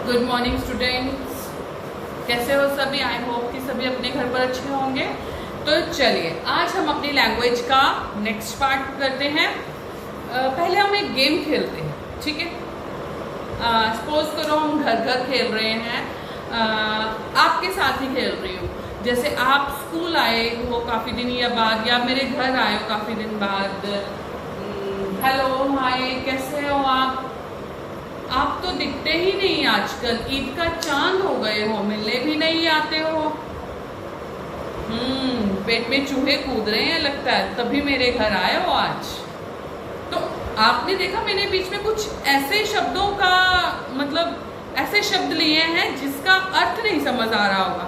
Good morning students, कैसे हो सभी। आई होप कि सभी अपने घर पर अच्छे होंगे। तो चलिए आज हम अपनी लैंग्वेज का नेक्स्ट पार्ट करते हैं। पहले हम एक गेम खेलते हैं, ठीक है। सपोज करो हम घर घर खेल रहे हैं, आपके साथ ही खेल रही हूँ। जैसे आप स्कूल आए हो काफ़ी दिन या बाद, या मेरे घर आए हो काफ़ी दिन बाद। हेलो हाय, कैसे हो आप तो दिखते ही नहीं आजकल, ईद का चांद हो गए हो, मिलने भी नहीं आते हो। पेट में चूहे कूद रहे हैं लगता है, तभी मेरे घर आए हो आज। तो आपने देखा मैंने बीच में कुछ ऐसे शब्दों का मतलब ऐसे शब्द लिए हैं जिसका अर्थ नहीं समझ आ रहा होगा।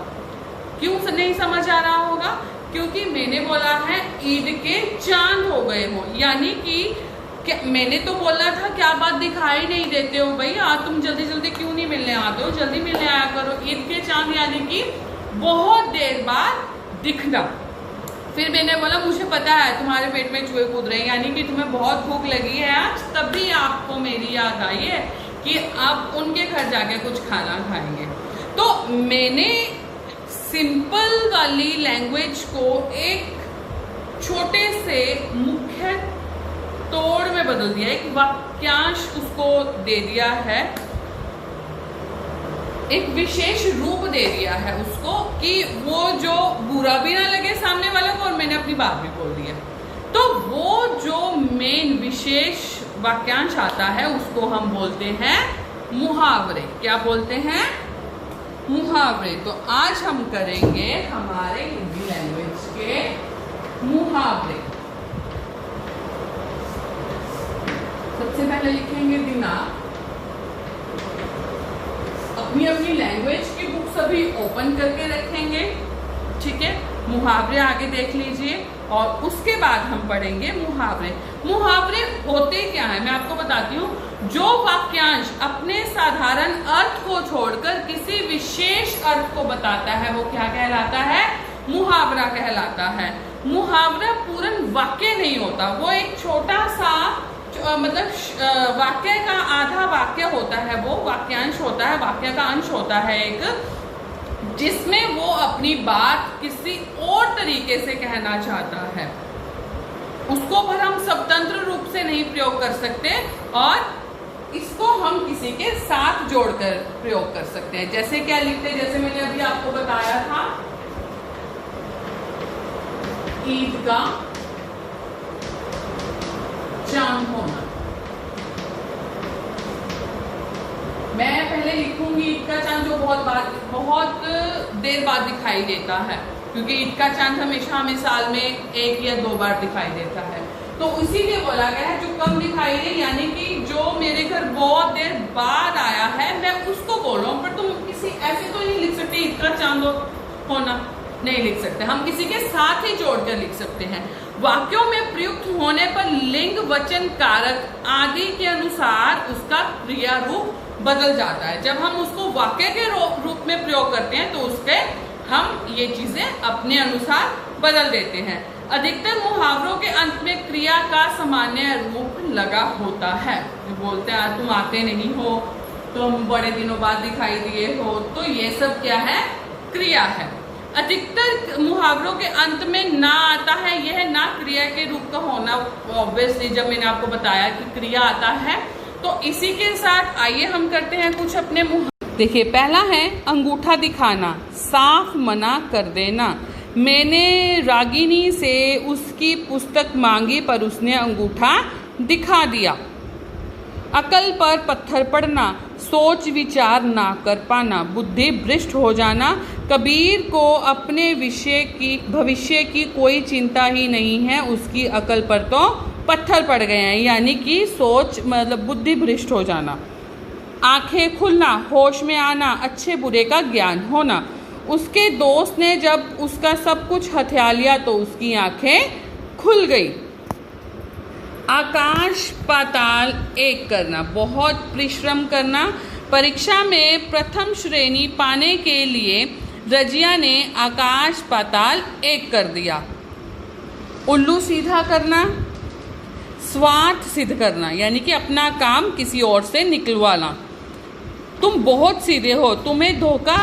क्यों नहीं समझ आ रहा होगा? क्योंकि मैंने बोला है ईद के चांद हो गए हो, यानी कि मैंने तो बोला था क्या बात दिखाई नहीं देते हो भाई, आज तुम जल्दी जल्दी क्यों नहीं मिलने आते हो, जल्दी मिलने आया करो। ईद के चांद यानी कि बहुत देर बाद दिखना। फिर मैंने बोला मुझे पता है तुम्हारे पेट में चूहे कूद रहे हैं, यानी कि तुम्हें बहुत भूख लगी है आज, तभी आपको मेरी याद आई है कि आप उनके घर जाके कुछ खाना खाएंगे। तो मैंने सिंपल वाली लैंग्वेज को एक छोटे से मुख्य तोड़ में बदल दिया, एक वाक्यांश उसको दे दिया है, एक विशेष रूप दे दिया है उसको, कि वो जो बुरा भी ना लगे सामने वाले को और मैंने अपनी बात भी बोल दी है। तो वो जो मेन विशेष वाक्यांश आता है उसको हम बोलते हैं मुहावरे। क्या बोलते हैं? मुहावरे। तो आज हम करेंगे हमारे हिंदी लैंग्वेज के मुहावरे। सबसे पहले लिखेंगे दिनांक। अपनी अपनी लैंग्वेज की बुक सभी ओपन करके रखेंगे, ठीक है। मुहावरे आगे देख लीजिए और उसके बाद हम पढ़ेंगे मुहावरे। मुहावरे होते क्या है मैं आपको बताती हूँ। जो वाक्यांश अपने साधारण अर्थ को छोड़कर किसी विशेष अर्थ को बताता है वो क्या कहलाता है? मुहावरा कहलाता है। मुहावरा पूर्ण वाक्य नहीं होता, वो एक छोटा सा मतलब वाक्य का आधा वाक्य होता है, वो वाक्यांश होता है, वाक्य का अंश होता है एक, जिसमें वो अपनी बात किसी और तरीके से कहना चाहता है। उसको पर हम स्वतंत्र रूप से नहीं प्रयोग कर सकते और इसको हम किसी के साथ जोड़कर प्रयोग कर सकते हैं। जैसे क्या लिखते हैं, जैसे मैंने अभी आपको बताया था, ईद का चांद होना। मैं पहले लिखूंगी ईद का चांद, जो बहुत देर बाद दिखाई देता है, क्योंकि ईद का चांद हमेशा हमें साल में एक या दो बार दिखाई देता है। तो इसीलिए बोला गया है जो कम दिखाई दे, यानी कि जो मेरे घर बहुत देर बाद आया है मैं उसको बोल रहा हूँ। पर तुम किसी ऐसे तो नहीं लिख सकते ईद का चांद होना, नहीं लिख सकते। हम किसी के साथ ही जोड़कर लिख सकते हैं। वाक्यों में प्रयुक्त होने पर लिंग, वचन, कारक आदि के अनुसार उसका क्रिया रूप बदल जाता है। जब हम उसको वाक्य के रूप में प्रयोग करते हैं तो उसके हम ये चीजें अपने अनुसार बदल देते हैं। अधिकतर मुहावरों के अंत में क्रिया का सामान्य रूप लगा होता है। बोलते हैं तुम आते नहीं हो, तुम बड़े दिनों बाद दिखाई दिए हो, तो ये सब क्या है? क्रिया है। अधिकतर मुहावरों के अंत में ना आता है, यह ना क्रिया के रूप का होना ऑब्वियसली, जब मैंने आपको बताया कि क्रिया आता है। तो इसी के साथ आइए हम करते हैं कुछ अपने देखिए, पहला है अंगूठा दिखाना, साफ मना कर देना। मैंने रागिनी से उसकी पुस्तक मांगी पर उसने अंगूठा दिखा दिया। अकल पर पत्थर पड़ना, सोच विचार ना कर पाना, बुद्धि भ्रष्ट हो जाना। कबीर को अपने भविष्य की कोई चिंता ही नहीं है, उसकी अकल पर तो पत्थर पड़ गए हैं, यानी कि सोच मतलब बुद्धि भ्रष्ट हो जाना। आंखें खुलना, होश में आना, अच्छे बुरे का ज्ञान होना। उसके दोस्त ने जब उसका सब कुछ हथिया लिया तो उसकी आंखें खुल गई। आकाश पाताल एक करना, बहुत परिश्रम करना। परीक्षा में प्रथम श्रेणी पाने के लिए रजिया ने आकाश पाताल एक कर दिया। उल्लू सीधा करना, स्वार्थ सिद्ध करना, यानी कि अपना काम किसी और से निकलवाना। तुम बहुत सीधे हो, तुम्हें धोखा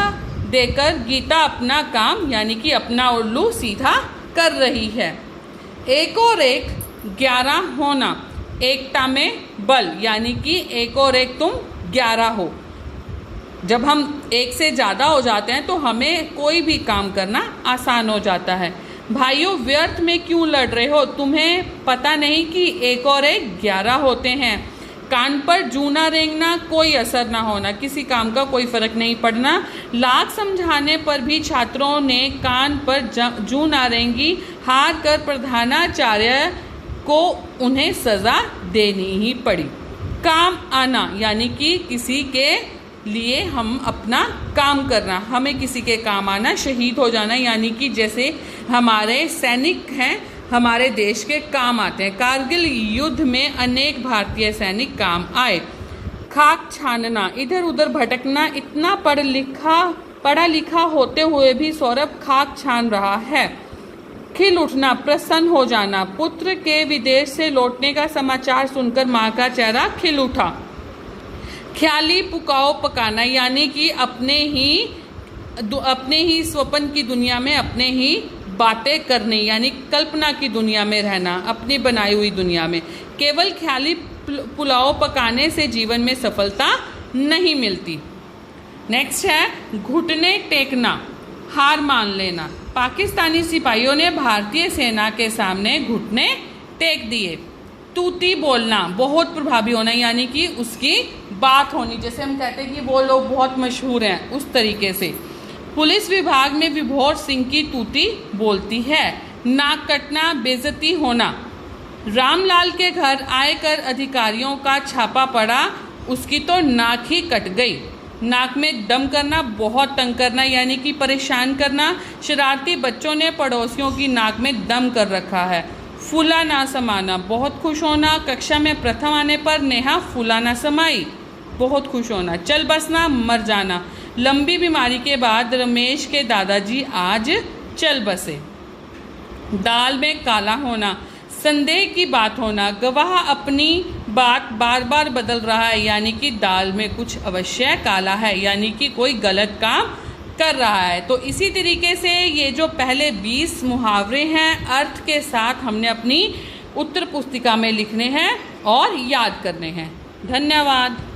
देकर गीता अपना काम यानी कि अपना उल्लू सीधा कर रही है। एक और एक 11 होना, एकता में बल यानी कि एक और एक तुम 11 हो। जब हम एक से ज़्यादा हो जाते हैं तो हमें कोई भी काम करना आसान हो जाता है। भाइयों, व्यर्थ में क्यों लड़ रहे हो? तुम्हें पता नहीं कि एक और एक 11 होते हैं। कान पर जूना रेंगना, कोई असर ना होना, किसी काम का कोई फर्क नहीं पड़ना। लाख समझाने पर भी छात्रों ने कान पर जू ना रेंगी, हार कर प्रधानाचार्य को उन्हें सजा देनी ही पड़ी। काम आना यानी कि किसी के लिए हम अपना काम करना, हमें किसी के काम आना, शहीद हो जाना यानी कि जैसे हमारे सैनिक हैं हमारे देश के काम आते हैं। कारगिल युद्ध में अनेक भारतीय सैनिक काम आए। खाक छानना, इधर उधर भटकना, इतना पढ़ा लिखा होते हुए भी सौरभ खाक छान रहा है। खिल उठना, प्रसन्न हो जाना, पुत्र के विदेश से लौटने का समाचार सुनकर माँ का चेहरा खिल उठा। ख्याली पुकाओ पकाना यानी कि अपने ही स्वप्न की दुनिया में अपने ही बातें करनी यानी कल्पना की दुनिया में रहना, अपनी बनाई हुई दुनिया में। केवल ख्याली पुलाव पकाने से जीवन में सफलता नहीं मिलती। नेक्स्ट है घुटने टेकना, हार मान लेना। पाकिस्तानी सिपाहियों ने भारतीय सेना के सामने घुटने टेक दिए। तूती बोलना, बहुत प्रभावी होना यानी कि उसकी बात होनी, जैसे हम कहते हैं कि वो लोग बहुत मशहूर हैं, उस तरीके से। पुलिस विभाग में विभोर सिंह की तूती बोलती है। नाक कटना, बेइज्जती होना। रामलाल के घर आयकर अधिकारियों का छापा पड़ा, उसकी तो नाक ही कट गई। नाक में दम करना, बहुत तंग करना यानी कि परेशान करना। शरारती बच्चों ने पड़ोसियों की नाक में दम कर रखा है। फूला ना समाना, बहुत खुश होना। कक्षा में प्रथम आने पर नेहा फूला ना समाई, बहुत खुश होना। चल बसना, मर जाना। लंबी बीमारी के बाद रमेश के दादाजी आज चल बसे। दाल में काला होना, संदेह की बात होना। गवाह अपनी बात बार बार बदल रहा है यानी कि दाल में कुछ अवश्य काला है यानी कि कोई गलत काम कर रहा है। तो इसी तरीके से ये जो पहले 20 मुहावरे हैं अर्थ के साथ हमने अपनी उत्तर पुस्तिका में लिखने हैं और याद करने हैं। धन्यवाद।